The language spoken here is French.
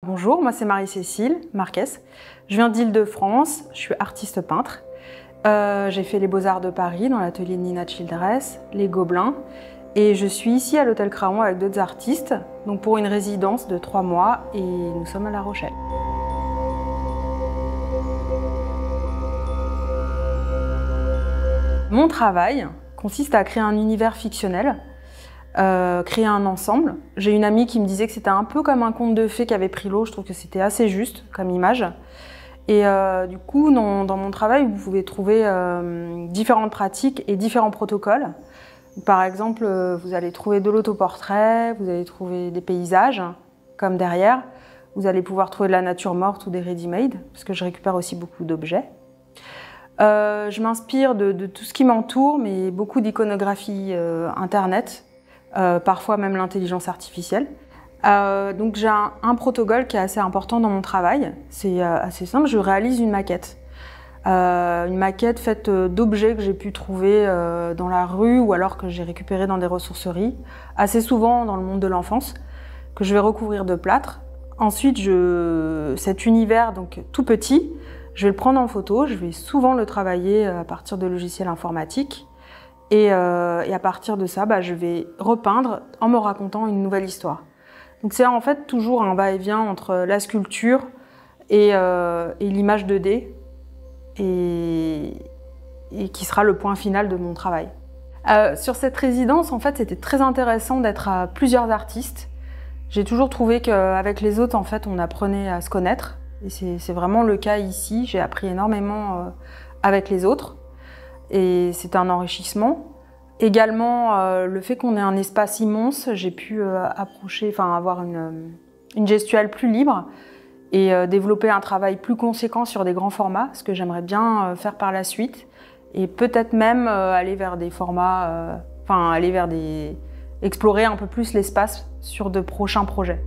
Bonjour, moi c'est Marie-Cécile Marquez. Je viens d'Île-de-France, je suis artiste peintre. J'ai fait les Beaux-Arts de Paris dans l'atelier de Nina Childress, les Gobelins. Et je suis ici à l'Hôtel Craon avec d'autres artistes, donc pour une résidence de 3 mois et nous sommes à La Rochelle. Mon travail consiste à créer un univers fictionnel, créer un ensemble. J'ai une amie qui me disait que c'était un peu comme un conte de fées qui avait pris l'eau. Je trouve que c'était assez juste comme image. Et du coup, dans mon travail, vous pouvez trouver différentes pratiques et différents protocoles. Par exemple, vous allez trouver de l'autoportrait, vous allez trouver des paysages, comme derrière. Vous allez pouvoir trouver de la nature morte ou des ready-made, parce que je récupère aussi beaucoup d'objets. Je m'inspire de tout ce qui m'entoure, mais beaucoup d'iconographie internet, parfois même l'intelligence artificielle. Donc j'ai un protocole qui est assez important dans mon travail. C'est assez simple, je réalise une maquette. Une maquette faite d'objets que j'ai pu trouver dans la rue ou alors que j'ai récupéré dans des ressourceries, assez souvent dans le monde de l'enfance, que je vais recouvrir de plâtre. Ensuite, cet univers donc tout petit, je vais le prendre en photo, je vais souvent le travailler à partir de logiciels informatiques et à partir de ça, je vais repeindre en me racontant une nouvelle histoire. Donc c'est en fait toujours un va-et-vient entre la sculpture et l'image 2D et qui sera le point final de mon travail. Sur cette résidence, en fait, c'était très intéressant d'être à plusieurs artistes. J'ai toujours trouvé qu'avec les autres, en fait, on apprenait à se connaître. Et c'est vraiment le cas ici. J'ai appris énormément avec les autres. Et c'est un enrichissement. Également, le fait qu'on ait un espace immense, j'ai pu avoir une gestuelle plus libre et développer un travail plus conséquent sur des grands formats, ce que j'aimerais bien faire par la suite. Et peut-être même aller vers des formats, explorer un peu plus l'espace sur de prochains projets.